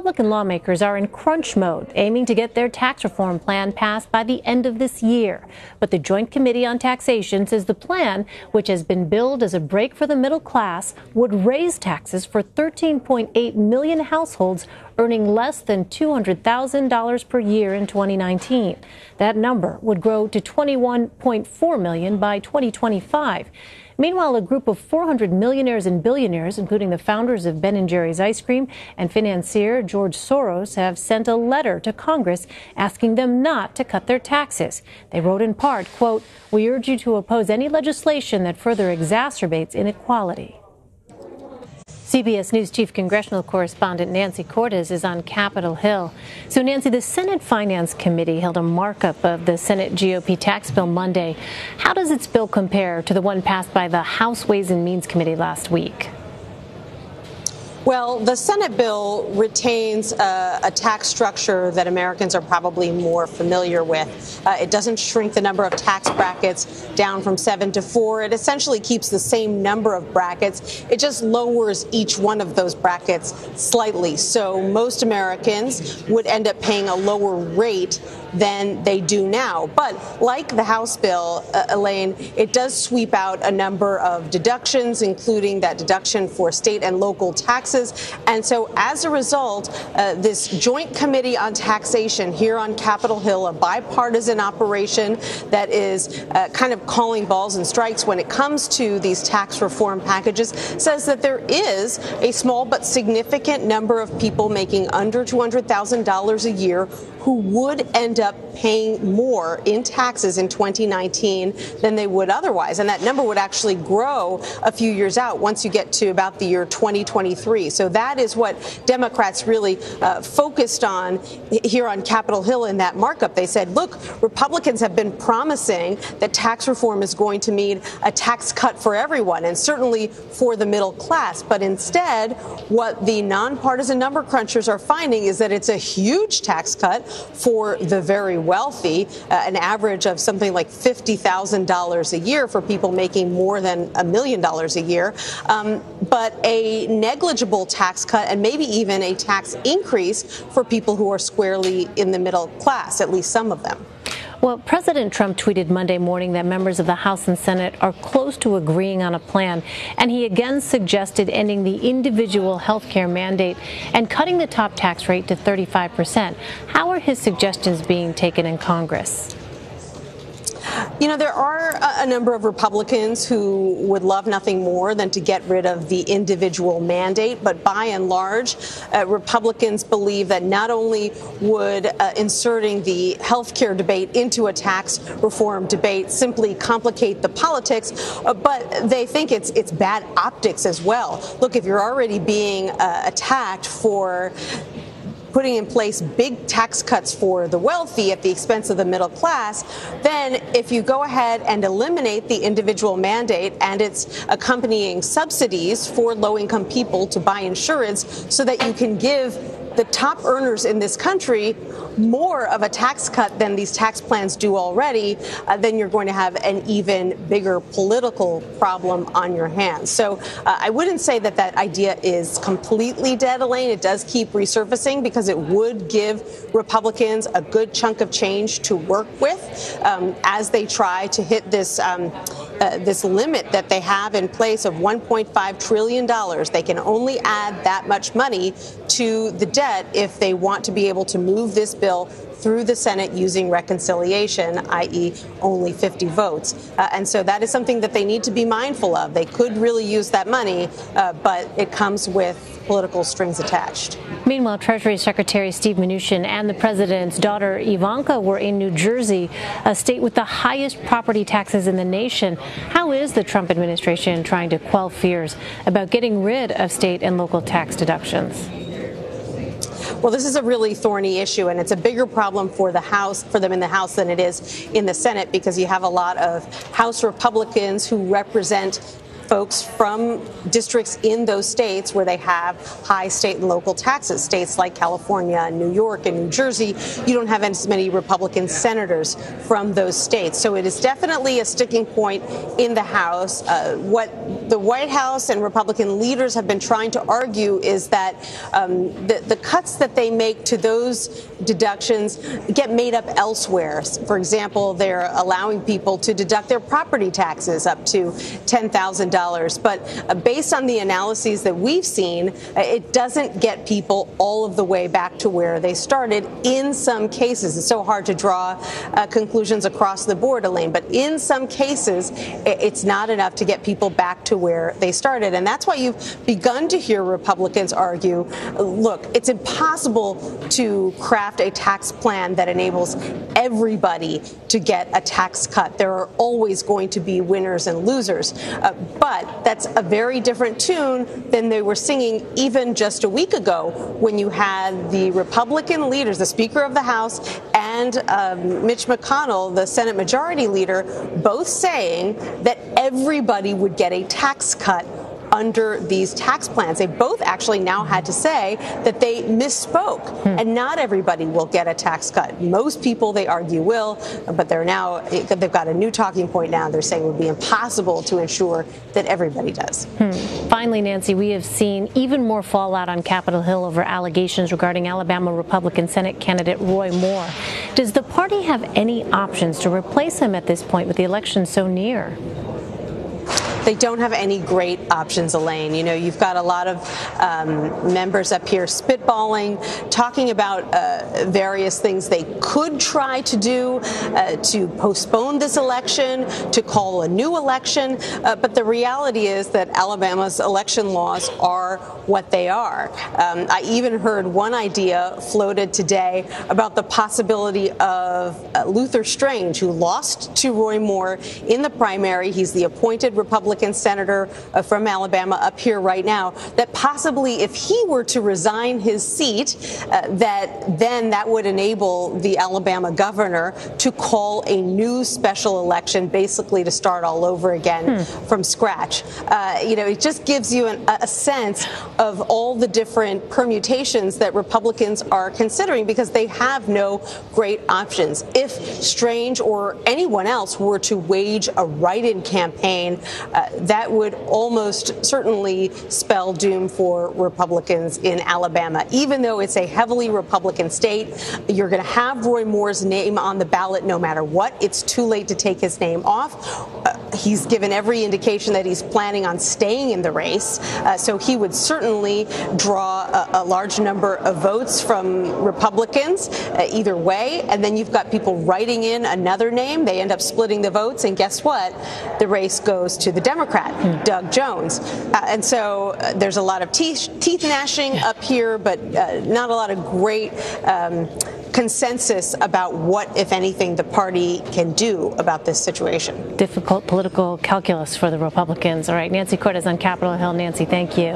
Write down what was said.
Republican lawmakers are in crunch mode, aiming to get their tax reform plan passed by the end of this year. But the Joint Committee on Taxation says the plan, which has been billed as a break for the middle class, would raise taxes for 13.8 million households earning less than $200,000 per year in 2019. That number would grow to 21.4 million by 2025. Meanwhile, a group of 400 millionaires and billionaires, including the founders of Ben & Jerry's ice cream and financier George Soros, have sent a letter to Congress asking them not to cut their taxes. They wrote in part, quote, "We urge you to oppose any legislation that further exacerbates inequality." CBS News Chief Congressional Correspondent Nancy Cortez is on Capitol Hill. So, Nancy, the Senate Finance Committee held a markup of the Senate GOP tax bill Monday. How does its bill compare to the one passed by the House Ways and Means Committee last week? Well, the Senate bill retains a tax structure that Americans are probably more familiar with. It doesn't shrink the number of tax brackets down from 7 to 4. It essentially keeps the same number of brackets. It just lowers each one of those brackets slightly. So most Americans would end up paying a lower rate than they do now. But like the House bill, Elaine, it does sweep out a number of deductions, including that deduction for state and local taxes. And so as a result, this Joint Committee on Taxation here on Capitol Hill, a bipartisan operation that is kind of calling balls and strikes when it comes to these tax reform packages, says that there is a small but significant number of people making under $200,000 a year who would end up paying more in taxes in 2019 than they would otherwise. And that number would actually grow a few years out once you get to about the year 2023. So that is what Democrats really focused on here on Capitol Hill in that markup. They said, look, Republicans have been promising that tax reform is going to mean a tax cut for everyone and certainly for the middle class. But instead, what the nonpartisan number crunchers are finding is that it's a huge tax cut for the very wealthy, an average of something like $50,000 a year for people making more than $1 million a year, but a negligible tax cut and maybe even a tax increase for people who are squarely in the middle class, at least some of them. Well, President Trump tweeted Monday morning that members of the House and Senate are close to agreeing on a plan, and he again suggested ending the individual health care mandate and cutting the top tax rate to 35%. How are his suggestions being taken in Congress? You know, there are a number of Republicans who would love nothing more than to get rid of the individual mandate. But by and large, Republicans believe that not only would inserting the health care debate into a tax reform debate simply complicate the politics, but they think it's bad optics as well. Look, if you're already being attacked for putting in place big tax cuts for the wealthy at the expense of the middle class, then if you go ahead and eliminate the individual mandate and its accompanying subsidies for low-income people to buy insurance so that you can give the top earners in this country more of a tax cut than these tax plans do already, then you're going to have an even bigger political problem on your hands. So I wouldn't say that that idea is completely dead, Elaine. It does keep resurfacing because it would give Republicans a good chunk of change to work with as they try to hit this this limit that they have in place of $1.5 trillion. They can only add that much money to the debt if they want to be able to move this bill through the Senate using reconciliation, i.e. only 50 votes. And so that is something that they need to be mindful of. They could really use that money, but it comes with political strings attached. Meanwhile, Treasury Secretary Steve Mnuchin and the president's daughter Ivanka were in New Jersey, a state with the highest property taxes in the nation. How is the Trump administration trying to quell fears about getting rid of state and local tax deductions? Well, this is a really thorny issue, and it's a bigger problem for the House, for them in the House, than it is in the Senate, because you have a lot of House Republicans who represent folks from districts in those states where they have high state and local taxes. States like California and New York and New Jersey, you don't have as many Republican senators from those states. So it is definitely a sticking point in the House. What the White House and Republican leaders have been trying to argue is that the cuts that they make to those deductions get made up elsewhere. For example, they're allowing people to deduct their property taxes up to $10,000. But based on the analyses that we've seen, it doesn't get people all of the way back to where they started in some cases. It's so hard to draw conclusions across the board, Elaine, but in some cases, it's not enough to get people back to where they started. And that's why you've begun to hear Republicans argue, look, it's impossible to craft a tax plan that enables everybody to get a tax cut. There are always going to be winners and losers. But that's a very different tune than they were singing even just a week ago when you had the Republican leaders, the Speaker of the House and Mitch McConnell, the Senate Majority Leader, both saying that everybody would get a tax cut under these tax plans. They both actually now had to say that they misspoke, and not everybody will get a tax cut. Most people, they argue, will, but they've got a new talking point now. They're saying it would be impossible to ensure that everybody does. Finally, Nancy, we have seen even more fallout on Capitol Hill over allegations regarding Alabama Republican Senate candidate Roy Moore. Does the party have any options to replace him at this point with the election so near? They don't have any great options, Elaine. You know, you've got a lot of members up here spitballing, talking about various things they could try to do to postpone this election, to call a new election. But the reality is that Alabama's election laws are what they are. I even heard one idea floated today about the possibility of Luther Strange, who lost to Roy Moore in the primary. He's the appointed Republican senator from Alabama up here right now, that possibly if he were to resign his seat, that would enable the Alabama governor to call a new special election, basically to start all over again from scratch. You know, it just gives you a sense of all the different permutations that Republicans are considering, because they have no great options. If Strange or anyone else were to wage a write-in campaign, that would almost certainly spell doom for Republicans in Alabama. Even though it's a heavily Republican state, you're going to have Roy Moore's name on the ballot no matter what. It's too late to take his name off. He's given every indication that he's planning on staying in the race, so he would certainly draw a large number of votes from Republicans either way. And then you've got people writing in another name. They end up splitting the votes, and guess what? The race goes to the Democrat, Doug Jones. And so there's a lot of teeth gnashing up here, but not a lot of great consensus about what, if anything, the party can do about this situation. Difficult political calculus for the Republicans. All right, Nancy Cortez on Capitol Hill. Nancy, thank you.